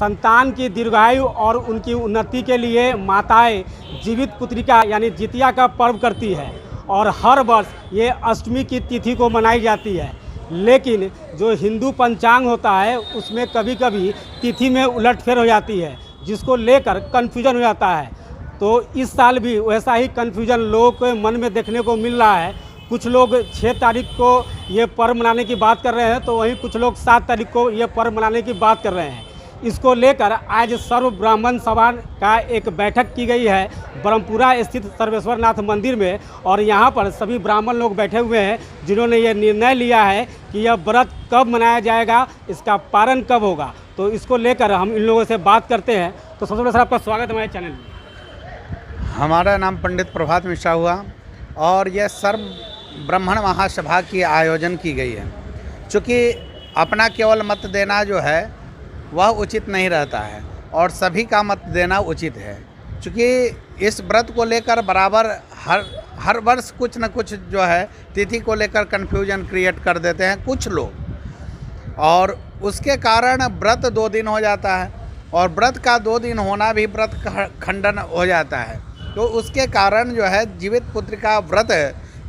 संतान की दीर्घायु और उनकी उन्नति के लिए माताएं जीवित पुत्रिका यानी जितिया का पर्व करती है और हर वर्ष ये अष्टमी की तिथि को मनाई जाती है। लेकिन जो हिंदू पंचांग होता है उसमें कभी कभी तिथि में उलटफेर हो जाती है, जिसको लेकर कन्फ्यूजन हो जाता है। तो इस साल भी वैसा ही कन्फ्यूजन लोगों के मन में देखने को मिल रहा है। कुछ लोग 6 तारीख को ये पर्व मनाने की बात कर रहे हैं, तो वहीं कुछ लोग 7 तारीख को ये पर्व मनाने की बात कर रहे हैं। इसको लेकर आज सर्व ब्राह्मण सभा का एक बैठक की गई है ब्रह्मपुरा स्थित सर्वेश्वर नाथ मंदिर में, और यहाँ पर सभी ब्राह्मण लोग बैठे हुए हैं जिन्होंने ये निर्णय लिया है कि यह व्रत कब मनाया जाएगा, इसका पारण कब होगा। तो इसको लेकर हम इन लोगों से बात करते हैं। तो सबसे पहले सर आपका स्वागत है हमारे चैनल में। हमारा नाम पंडित प्रभात मिश्रा हुआ और यह सर्व ब्राह्मण महासभा की आयोजन की गई है। चूँकि अपना केवल मत देना जो है वह उचित नहीं रहता है और सभी का मत देना उचित है। चूँकि इस व्रत को लेकर बराबर हर वर्ष कुछ न कुछ जो है तिथि को लेकर कन्फ्यूजन क्रिएट कर देते हैं कुछ लोग, और उसके कारण व्रत 2 दिन हो जाता है और व्रत का 2 दिन होना भी व्रत खंडन हो जाता है। तो उसके कारण जो है जीवित पुत्रिका व्रत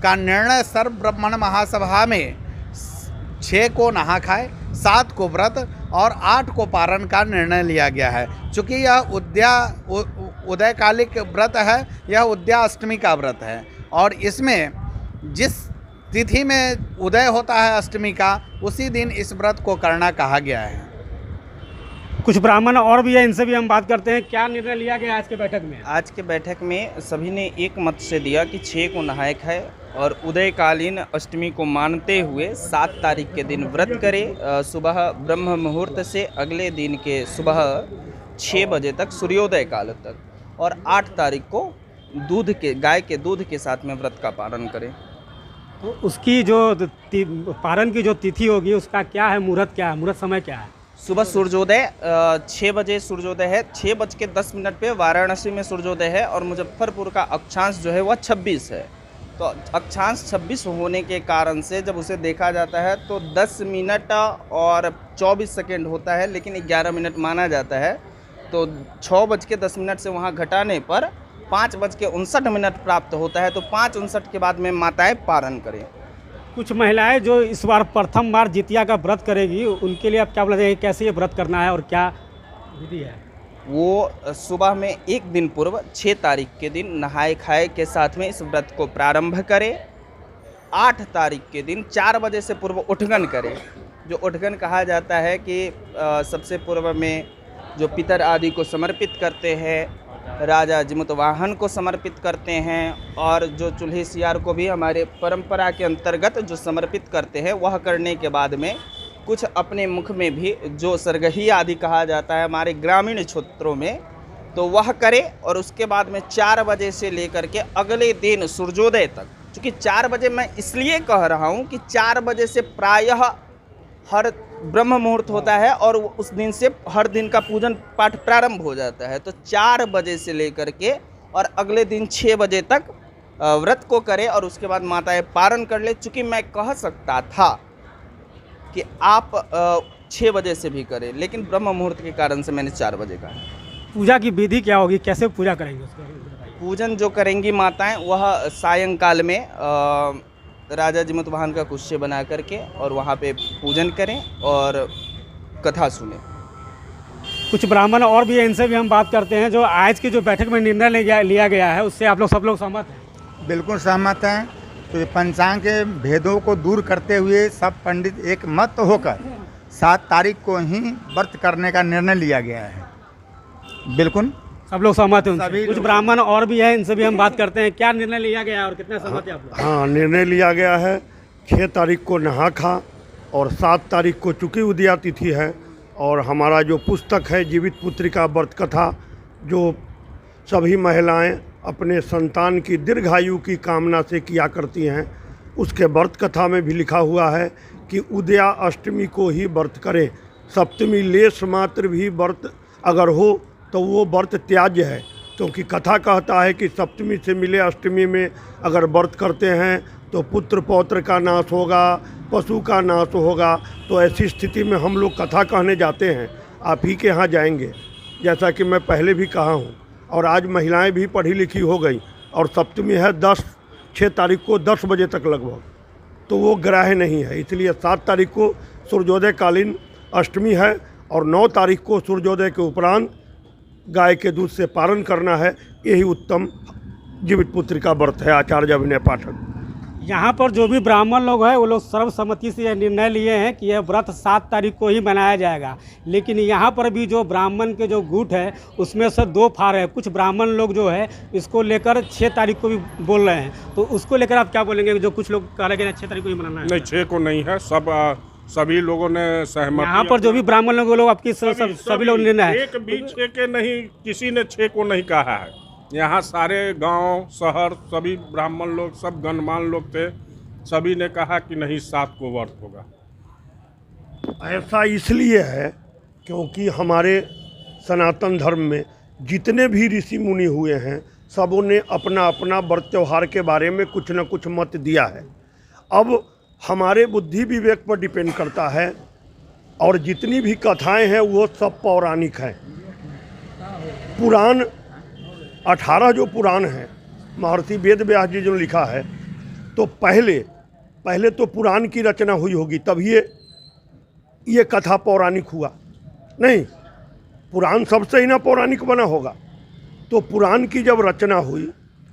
का निर्णय सर्व ब्राह्मण महासभा में 6 को नहा खाए, 7 को व्रत और 8 को पारण का निर्णय लिया गया है। चूँकि यह उदयकालिक व्रत है, यह उद्या अष्टमी का व्रत है और इसमें जिस तिथि में उदय होता है अष्टमी का, उसी दिन इस व्रत को करना कहा गया है। कुछ ब्राह्मण और भी है, इनसे भी हम बात करते हैं। क्या निर्णय लिया गया आज के बैठक में? आज के बैठक में सभी ने एक मत से दिया कि 6 को नहाए खाए और उदयकालीन अष्टमी को मानते हुए 7 तारीख के दिन व्रत करे, सुबह ब्रह्म मुहूर्त से अगले दिन के सुबह 6 बजे तक सूर्योदय काल तक, और 8 तारीख को गाय के दूध के साथ में व्रत का पारण करें। तो उसकी जो पारण की जो तिथि होगी उसका क्या है, मुहूर्त क्या है, मुहूर्त समय क्या है? सुबह सूर्योदय 6 बजे सूर्योदय है, 6:10 पे वाराणसी में सूर्योदय है और मुजफ्फरपुर का अक्षांश जो है वह 26 है। तो अक्षांश 26 होने के कारण से जब उसे देखा जाता है तो 10 मिनट और 24 सेकेंड होता है, लेकिन 11 मिनट माना जाता है। तो 6:10 से वहाँ घटाने पर 5:59 प्राप्त होता है। तो 5:59 के बाद में माताएं पारण करें। कुछ महिलाएं जो इस बार प्रथम बार जितिया का व्रत करेगी, उनके लिए आप क्या बोलना चाहिए, कैसे ये व्रत करना है और क्या विधि है? वो सुबह में एक दिन पूर्व 6 तारीख के दिन नहाए खाए के साथ में इस व्रत को प्रारंभ करें। 8 तारीख के दिन 4 बजे से पूर्व उठगन करें। जो उठगन कहा जाता है कि सबसे पूर्व में जो पितर आदि को समर्पित करते हैं, राजा जिमुतवाहन को समर्पित करते हैं, और जो चूल्हे सियार को भी हमारे परंपरा के अंतर्गत जो समर्पित करते हैं, वह करने के बाद में कुछ अपने मुख में भी जो सरगही आदि कहा जाता है हमारे ग्रामीण क्षेत्रों में, तो वह करे। और उसके बाद में 4 बजे से लेकर के अगले दिन सूर्योदय तक, क्योंकि 4 बजे मैं इसलिए कह रहा हूँ कि 4 बजे से प्रायः हर ब्रह्म मुहूर्त होता है और उस दिन से हर दिन का पूजन पाठ प्रारंभ हो जाता है। तो 4 बजे से लेकर के और अगले दिन 6 बजे तक व्रत को करे और उसके बाद माताएं पारण कर ले। चूँकि मैं कह सकता था कि आप 6 बजे से भी करें, लेकिन ब्रह्म मुहूर्त के कारण से मैंने 4 बजे कहा। पूजा की विधि क्या होगी, कैसे पूजा करेंगे उसको? पूजन जो करेंगी माताएं वह सायंकाल में राजा जिमुतवाहन का कुश्य बना करके और वहाँ पे पूजन करें और कथा सुने। कुछ ब्राह्मण और भी है, इनसे भी हम बात करते हैं। जो आज की जो बैठक में निर्णय लिया गया है उससे आप लोग सब लोग सहमत हैं? बिल्कुल सहमत हैं। तो पंचांग के भेदों को दूर करते हुए सब पंडित एक मत होकर 7 तारीख को ही व्रत करने का निर्णय लिया गया है। बिल्कुल सब लोग सहमत हैं उनसे। कुछ ब्राह्मण और भी हैं, इनसे भी हम बात करते हैं। क्या निर्णय लिया गया है और कितना सहमत है आप लोग? हाँ, निर्णय लिया गया है 6 तारीख को नहा खा और 7 तारीख को चूँकि उदया तिथि है, और हमारा जो पुस्तक है जीवित पुत्रिका व्रत कथा, जो सभी महिलाएं अपने संतान की दीर्घायु की कामना से किया करती हैं, उसके व्रत कथा में भी लिखा हुआ है कि उदया अष्टमी को ही व्रत करें। सप्तमी लेश मात्र भी व्रत अगर हो तो वो व्रत त्याज्य है, क्योंकि कथा कहता है कि सप्तमी से मिले अष्टमी में अगर व्रत करते हैं तो पुत्र पौत्र का नाश होगा, पशु का नाश होगा। तो ऐसी स्थिति में हम लोग कथा कहने जाते हैं आप ही के यहाँ जाएंगे। जैसा कि मैं पहले भी कहा हूँ, और आज महिलाएं भी पढ़ी लिखी हो गई, और सप्तमी है 6 तारीख को 10 बजे तक लगभग, तो वो ग्राह्य नहीं है। इसलिए 7 तारीख को सूर्योदय कालीन अष्टमी है, और 9 तारीख को सूर्योदय के उपरांत गाय के दूध से पारण करना है। यही उत्तम जीवित पुत्री का व्रत है। आचार्य अभिनय पाठक। यहाँ पर जो भी ब्राह्मण लोग हैं वो लोग सर्वसम्मति से यह निर्णय लिए हैं कि यह व्रत 7 तारीख को ही मनाया जाएगा। लेकिन यहाँ पर भी जो ब्राह्मण के जो गुट है उसमें से 2 फार है। कुछ ब्राह्मण लोग जो है इसको लेकर 6 तारीख को भी बोल रहे हैं, तो उसको लेकर आप क्या बोलेंगे? जो कुछ लोग कह रहे हैं 6 तारीख को ही मनाना है। नहीं, 6 को नहीं है, सभी लोगों ने सहमति। यहाँ पर जो भी ब्राह्मण लोग आपकी सभी लोग निर्णय है। एक भी 6 के नहीं, किसी ने 6 को नहीं कहा है। यहाँ सारे गांव शहर सभी ब्राह्मण लोग, सब गणमान्य लोग थे, सभी ने कहा कि नहीं 7 को व्रत होगा। ऐसा इसलिए है क्योंकि हमारे सनातन धर्म में जितने भी ऋषि मुनि हुए हैं सबों ने अपना अपना व्रत त्यौहार के बारे में कुछ न कुछ मत दिया है। अब हमारे बुद्धि विवेक पर डिपेंड करता है, और जितनी भी कथाएं हैं वो सब पौराणिक हैं। पुराण 18 जो पुराण हैं, महर्षि वेद व्यास जी जो लिखा है, तो पहले तो पुराण की रचना हुई होगी, तब ये कथा पौराणिक हुआ। नहीं, पुराण सबसे ही ना पौराणिक बना होगा। तो पुराण की जब रचना हुई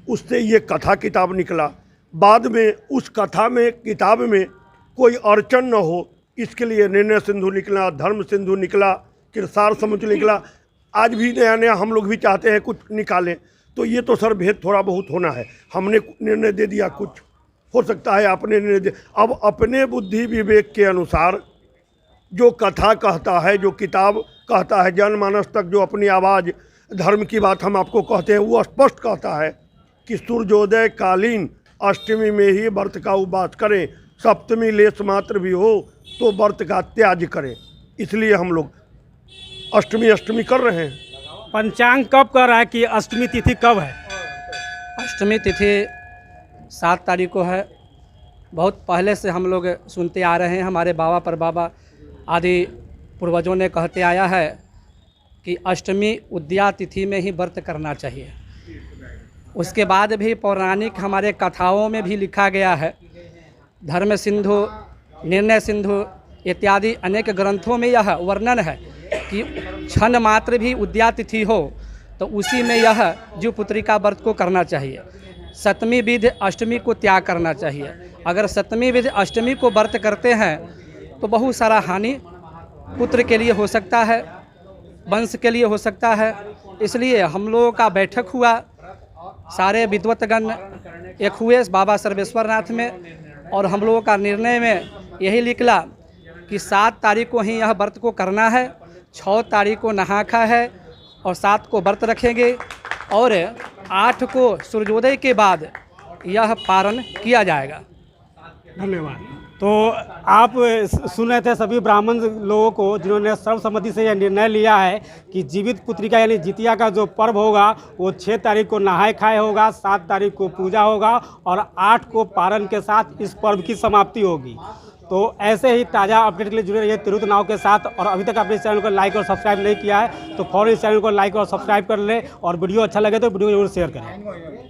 उससे ये कथा किताब निकला। बाद में उस कथा में, किताब में कोई अड़चन न हो, इसके लिए निर्णय सिंधु निकला, धर्म सिंधु निकला, किरसार समुद्र निकला। आज भी नया नया हम लोग भी चाहते हैं कुछ निकालें, तो ये तो सर भेद थोड़ा बहुत होना है। हमने निर्णय दे दिया, कुछ हो सकता है आपने निर्णय दे। अब अपने बुद्धि विवेक के अनुसार जो कथा कहता है, जो किताब कहता है, जनमानस तक जो अपनी आवाज़ धर्म की बात हम आपको कहते हैं, वो स्पष्ट कहता है कि सूर्योदय कालीन अष्टमी में ही व्रत का उपवास करें, सप्तमी लेस मात्र भी हो तो व्रत का त्याग करें। इसलिए हम लोग अष्टमी कर रहे हैं। पंचांग कब कर रहा है कि अष्टमी तिथि कब है? अष्टमी तिथि 7 तारीख को है। बहुत पहले से हम लोग सुनते आ रहे हैं, हमारे बाबा परबाबा आदि पूर्वजों ने कहते आया है कि अष्टमी उद्या तिथि में ही व्रत करना चाहिए। उसके बाद भी पौराणिक हमारे कथाओं में भी लिखा गया है, धर्म सिंधु, निर्णय सिंधु इत्यादि अनेक ग्रंथों में यह वर्णन है कि क्षण मात्र भी उद्या तिथि हो तो उसी में यह जीव पुत्रिका व्रत को करना चाहिए। सप्तमी विधि अष्टमी को त्याग करना चाहिए। अगर सप्तमी विधि अष्टमी को व्रत करते हैं तो बहुत सारा हानि पुत्र के लिए हो सकता है, वंश के लिए हो सकता है। इसलिए हम लोगों का बैठक हुआ, सारे विद्वतगण एक हुए बाबा सर्वेश्वर नाथ में, और हम लोगों का निर्णय में यही निकला कि 7 तारीख को ही यह व्रत को करना है, 6 तारीख को नहा खा है, और 7 को व्रत रखेंगे, और 8 को सूर्योदय के बाद यह पारण किया जाएगा। धन्यवाद। तो आप सुन रहे थे सभी ब्राह्मण लोगों को जिन्होंने सर्वसम्मति से यह निर्णय लिया है कि जीवित पुत्रिका यानी जितिया का जो पर्व होगा वो 6 तारीख को नहाए खाए होगा, 7 तारीख को पूजा होगा, और 8 को पारण के साथ इस पर्व की समाप्ति होगी। तो ऐसे ही ताज़ा अपडेट के लिए जुड़े रहिए तिरुत नाव के साथ। और अभी तक आपने इस चैनल को लाइक और सब्सक्राइब नहीं किया है तो फौरन इस चैनल को लाइक और सब्सक्राइब कर ले, और वीडियो अच्छा लगे तो वीडियो को जरूर शेयर करें।